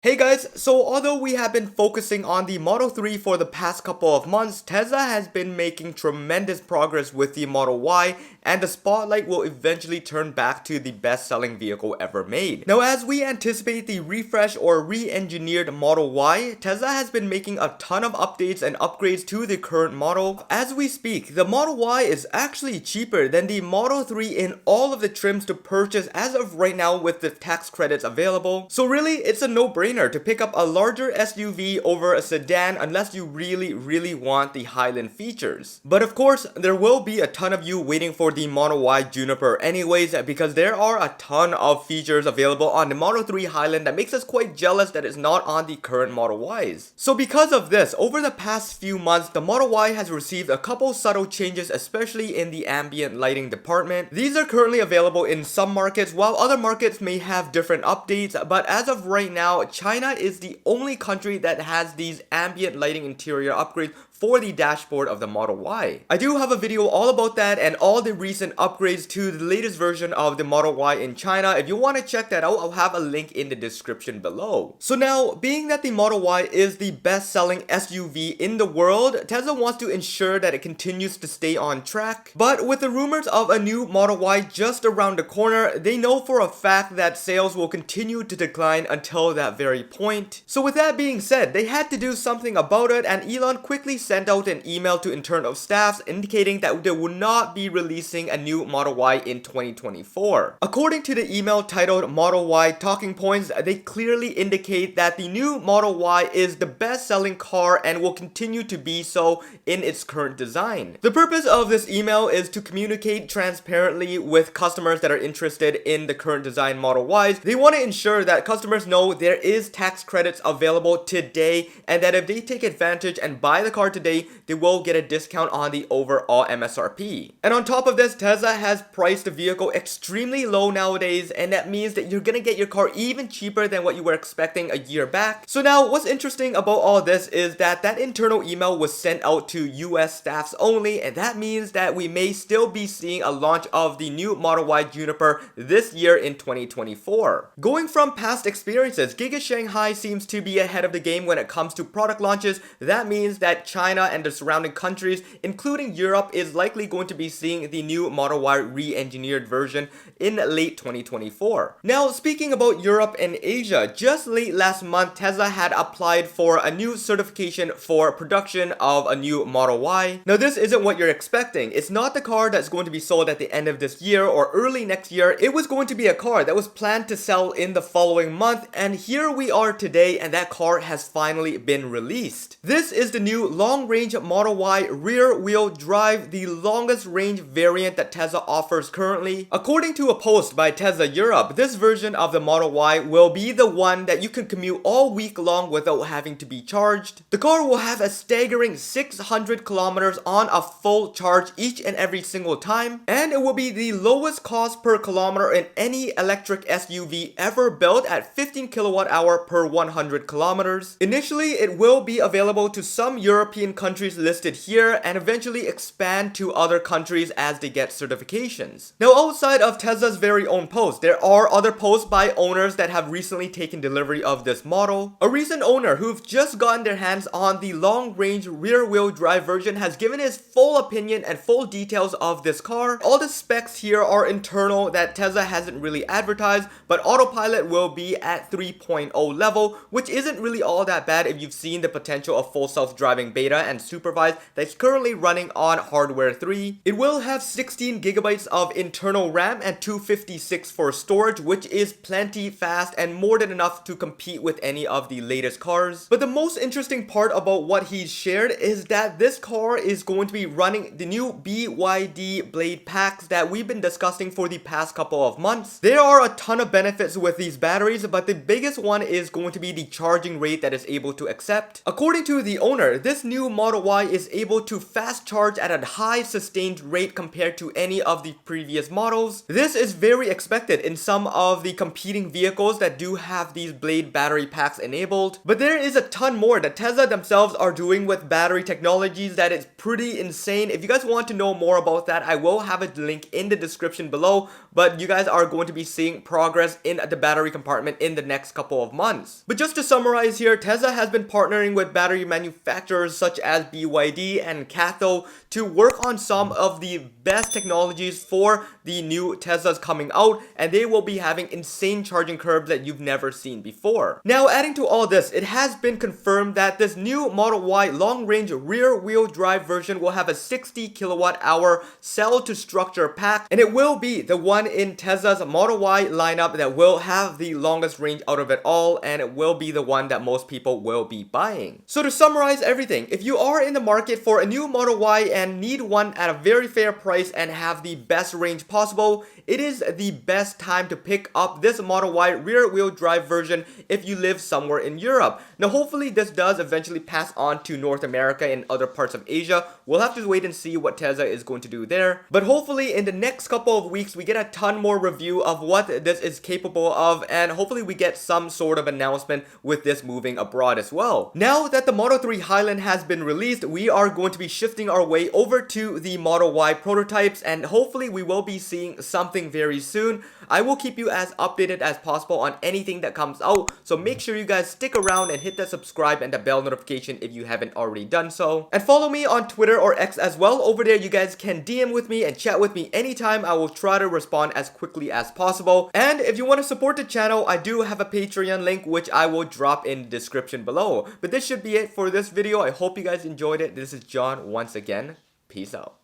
Hey guys, so although we have been focusing on the Model 3 for the past couple of months, Tesla has been making tremendous progress with the Model Y, and the spotlight will eventually turn back to the best-selling vehicle ever made. Now, as we anticipate the refresh or re-engineered Model Y, Tesla has been making a ton of updates and upgrades to the current model. As we speak, the Model Y is actually cheaper than the Model 3 in all of the trims to purchase as of right now with the tax credits available. So really, it's a no-brainer to pick up a larger SUV over a sedan unless you really want the Highland features. But of course, there will be a ton of you waiting for the Model Y Juniper anyways, because there are a ton of features available on the Model 3 Highland that makes us quite jealous that it's not on the current Model Ys. So because of this, over the past few months, the Model Y has received a couple subtle changes, especially in the ambient lighting department. These are currently available in some markets, while other markets may have different updates, but as of right now, China is the only country that has these ambient lighting interior upgrades for the dashboard of the Model Y. I do have a video all about that and all the recent upgrades to the latest version of the Model Y in China. If you want to check that out, I'll have a link in the description below. So now, being that the Model Y is the best-selling SUV in the world, Tesla wants to ensure that it continues to stay on track. But with the rumors of a new Model Y just around the corner, they know for a fact that sales will continue to decline until that very point. So with that being said, they had to do something about it, and Elon quickly sent out an email to internal staffs indicating that they will not be releasing a new Model Y in 2024. According to the email titled Model Y Talking Points, they clearly indicate that the new Model Y is the best-selling car and will continue to be so in its current design. The purpose of this email is to communicate transparently with customers that are interested in the current design Model Ys. They want to ensure that customers know there is tax credits available today, and that if they take advantage and buy the car today, they will get a discount on the overall MSRP. And on top of this, Tesla has priced the vehicle extremely low nowadays, and that means that you're gonna get your car even cheaper than what you were expecting a year back. So now, what's interesting about all this is that that internal email was sent out to US staffs only, and that means that we may still be seeing a launch of the new Model Y Juniper this year in 2024. Going from past experiences, Giga Shanghai seems to be ahead of the game when it comes to product launches. That means that China and the surrounding countries, including Europe, is likely going to be seeing the new Model Y re-engineered version in late 2024. Now, speaking about Europe and Asia, just late last month, Tesla had applied for a new certification for production of a new Model Y. Now, this isn't what you're expecting. It's not the car that's going to be sold at the end of this year or early next year. It was going to be a car that was planned to sell in the following month, and here we are today, and that car has finally been released. This is the new long-range Model Y rear-wheel drive, the longest range variant that Tesla offers currently. According to a post by Tesla Europe, this version of the Model Y will be the one that you can commute all week long without having to be charged. The car will have a staggering 600 kilometers on a full charge each and every single time, and it will be the lowest cost per kilometer in any electric SUV ever built at 15 kilowatt hour per 100 kilometers. Initially, it will be available to some European countries listed here and eventually expand to other countries as they get certifications. Now, outside of Tesla's very own post, there are other posts by owners that have recently taken delivery of this model. A recent owner who've just gotten their hands on the long-range rear-wheel drive version has given his full opinion and full details of this car. All the specs here are internal that Tesla hasn't really advertised, but autopilot will be at 3.0 level, which isn't really all that bad if you've seen the potential of full self-driving beta and supervised that's currently running on hardware 3. It will have 16 gigabytes of internal RAM and 256 for storage, which is plenty fast and more than enough to compete with any of the latest cars. But the most interesting part about what he's shared is that this car is going to be running the new BYD blade packs that we've been discussing for the past couple of months. There are a ton of benefits with these batteries, but the biggest one is going to be the charging rate that is able to accept. According to the owner, this new new Model Y is able to fast charge at a high sustained rate compared to any of the previous models. This is very expected in some of the competing vehicles that do have these Blade battery packs enabled. But there is a ton more that Tesla themselves are doing with battery technologies that is pretty insane. If you guys want to know more about that, I will have a link in the description below, but you guys are going to be seeing progress in the battery compartment in the next couple of months. But just to summarize here, Tesla has been partnering with battery manufacturers such as BYD and Catho to work on some of the best technologies for the new Teslas coming out, and they will be having insane charging curves that you've never seen before. Now, adding to all this, it has been confirmed that this new Model Y long-range rear-wheel drive version will have a 60 kilowatt-hour cell-to-structure pack, and it will be the one in Tesla's Model Y lineup that will have the longest range out of it all, and it will be the one that most people will be buying. So to summarize everything, if you are in the market for a new Model Y and need one at a very fair price and have the best range possible, it is the best time to pick up this Model Y rear-wheel drive version if you live somewhere in Europe. Now hopefully this does eventually pass on to North America and other parts of Asia. We'll have to wait and see what Tesla is going to do there. But hopefully in the next couple of weeks we get a ton more review of what this is capable of, and hopefully we get some sort of announcement with this moving abroad as well. Now that the Model 3 Highland has been released, we are going to be shifting our way over to the Model Y prototypes, and hopefully we will be seeing something very soon. I will keep you as updated as possible on anything that comes out, so make sure you guys stick around and hit that subscribe and the bell notification if you haven't already done so. And follow me on Twitter or X as well. Over there you guys can DM with me and chat with me anytime. I will try to respond as quickly as possible. And if you want to support the channel, I do have a Patreon link which I will drop in the description below. But this should be it for this video. I hope you guys enjoyed it. This is John once again. Peace out.